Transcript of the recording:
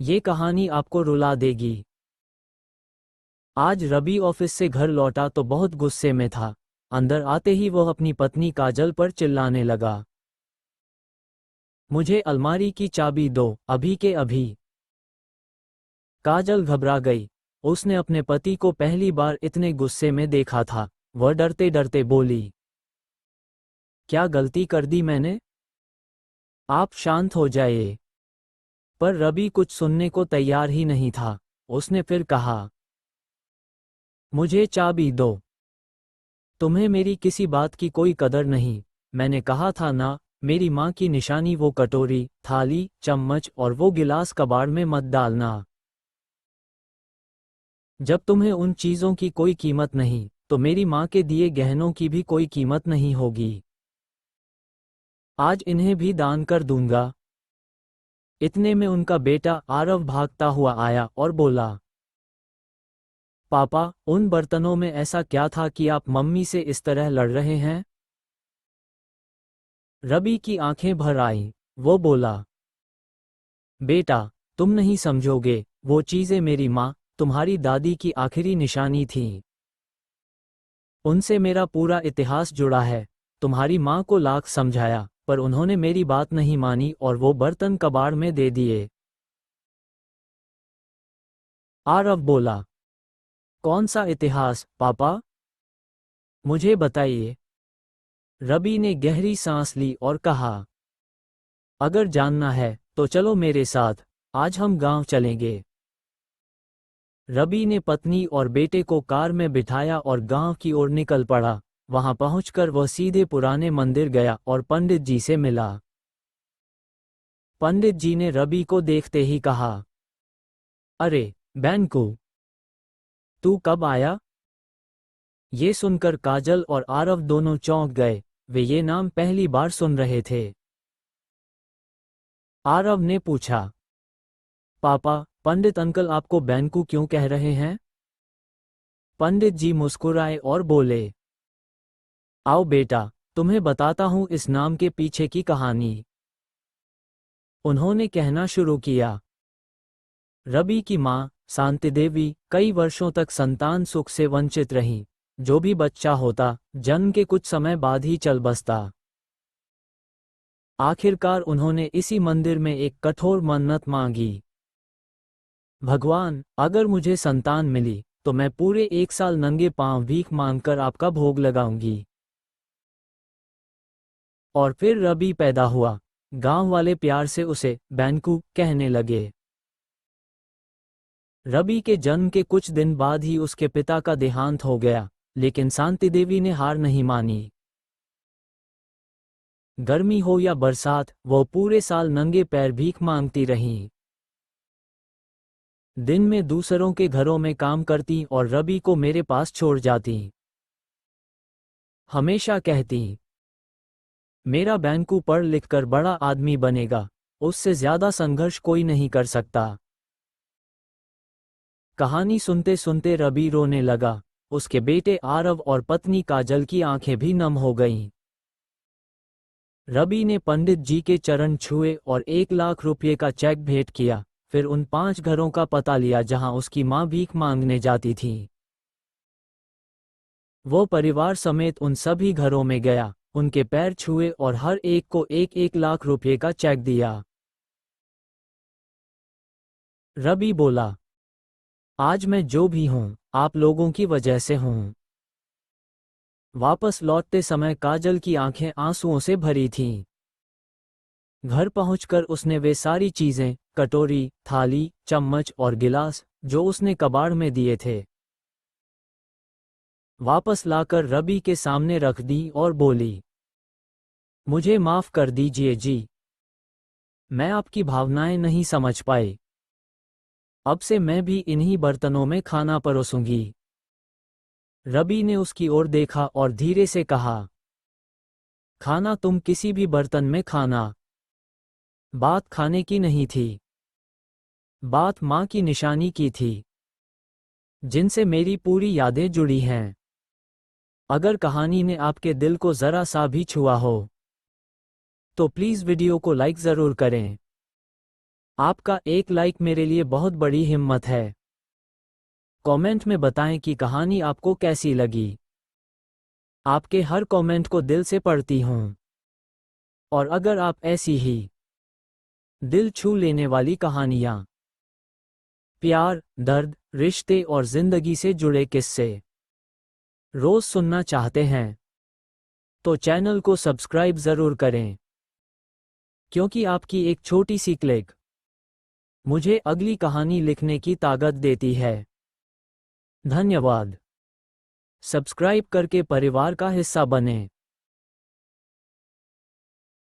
ये कहानी आपको रुला देगी। आज रवि ऑफिस से घर लौटा तो बहुत गुस्से में था। अंदर आते ही वह अपनी पत्नी काजल पर चिल्लाने लगा, मुझे अलमारी की चाबी दो, अभी के अभी। काजल घबरा गई। उसने अपने पति को पहली बार इतने गुस्से में देखा था। वह डरते डरते बोली, क्या गलती कर दी मैंने? आप शांत हो जाइए। पर रवि कुछ सुनने को तैयार ही नहीं था। उसने फिर कहा, मुझे चाबी दो। तुम्हें मेरी किसी बात की कोई कदर नहीं। मैंने कहा था ना, मेरी माँ की निशानी वो कटोरी, थाली, चम्मच और वो गिलास कबाड़ में मत डालना। जब तुम्हें उन चीज़ों की कोई कीमत नहीं, तो मेरी माँ के दिए गहनों की भी कोई कीमत नहीं होगी। आज इन्हें भी दान कर दूंगा। इतने में उनका बेटा आरव भागता हुआ आया और बोला, पापा, उन बर्तनों में ऐसा क्या था कि आप मम्मी से इस तरह लड़ रहे हैं? रवि की आंखें भर आईं। वो बोला, बेटा, तुम नहीं समझोगे, वो चीज़ें मेरी माँ, तुम्हारी दादी की आखिरी निशानी थीं। उनसे मेरा पूरा इतिहास जुड़ा है। तुम्हारी माँ को लाख समझाया, पर उन्होंने मेरी बात नहीं मानी और वो बर्तन कबाड़ में दे दिए। आरव बोला, कौन सा इतिहास, पापा? मुझे बताइए। रवि ने गहरी सांस ली और कहा, अगर जानना है तो चलो मेरे साथ, आज हम गांव चलेंगे। रवि ने पत्नी और बेटे को कार में बिठाया और गांव की ओर निकल पड़ा। वहां पहुंचकर वह सीधे पुराने मंदिर गया और पंडित जी से मिला। पंडित जी ने रवि को देखते ही कहा, अरे बैंकू, तू कब आया? ये सुनकर काजल और आरव दोनों चौंक गए। वे ये नाम पहली बार सुन रहे थे। आरव ने पूछा, पापा, पंडित अंकल आपको बैंकू क्यों कह रहे हैं? पंडित जी मुस्कुराए और बोले, आओ बेटा, तुम्हें बताता हूं इस नाम के पीछे की कहानी। उन्होंने कहना शुरू किया, रवि की मां, शांति देवी, कई वर्षों तक संतान सुख से वंचित रहीं। जो भी बच्चा होता, जन्म के कुछ समय बाद ही चल बसता। आखिरकार उन्होंने इसी मंदिर में एक कठोर मन्नत मांगी, भगवान, अगर मुझे संतान मिली तो मैं पूरे 1 साल नंगे पांव भीख मांगकर आपका भोग लगाऊंगी। और फिर रवि पैदा हुआ। गांव वाले प्यार से उसे बैंकू कहने लगे। रवि के जन्म के कुछ दिन बाद ही उसके पिता का देहांत हो गया, लेकिन शांति देवी ने हार नहीं मानी। गर्मी हो या बरसात, वो पूरे साल नंगे पैर भीख मांगती रहीं। दिन में दूसरों के घरों में काम करती और रवि को मेरे पास छोड़ जाती। हमेशा कहती, मेरा बैंकू पढ़ लिखकर बड़ा आदमी बनेगा, उससे ज्यादा संघर्ष कोई नहीं कर सकता। कहानी सुनते सुनते रवि रोने लगा। उसके बेटे आरव और पत्नी काजल की आंखें भी नम हो गईं। रवि ने पंडित जी के चरण छुए और 1 लाख रुपये का चेक भेंट किया। फिर उन 5 घरों का पता लिया जहां उसकी मां भीख मांगने जाती थी। वो परिवार समेत उन सभी घरों में गया, उनके पैर छुए और हर एक को 1-1 लाख रुपये का चेक दिया। रवि बोला, आज मैं जो भी हूं, आप लोगों की वजह से हूं। वापस लौटते समय काजल की आंखें आंसुओं से भरी थीं। घर पहुंचकर उसने वे सारी चीजें, कटोरी, थाली, चम्मच और गिलास, जो उसने कबाड़ में दिए थे, वापस लाकर रवि के सामने रख दी और बोली, मुझे माफ कर दीजिए जी। मैं आपकी भावनाएं नहीं समझ पाई। अब से मैं भी इन्हीं बर्तनों में खाना परोसूंगी। रवि ने उसकी ओर देखा और धीरे से कहा, खाना तुम किसी भी बर्तन में खाना। बात खाने की नहीं थी। बात माँ की निशानी की थी, जिनसे मेरी पूरी यादें जुड़ी हैं। अगर कहानी ने आपके दिल को जरा सा भी छुआ हो, तो प्लीज़ वीडियो को लाइक ज़रूर करें। आपका एक लाइक मेरे लिए बहुत बड़ी हिम्मत है। कमेंट में बताएं कि कहानी आपको कैसी लगी। आपके हर कमेंट को दिल से पढ़ती हूँ। और अगर आप ऐसी ही दिल छू लेने वाली कहानियाँ, प्यार, दर्द, रिश्ते और जिंदगी से जुड़े किस्से रोज सुनना चाहते हैं तो चैनल को सब्सक्राइब जरूर करें, क्योंकि आपकी एक छोटी सी क्लिक मुझे अगली कहानी लिखने की ताकत देती है। धन्यवाद। सब्सक्राइब करके परिवार का हिस्सा बनें।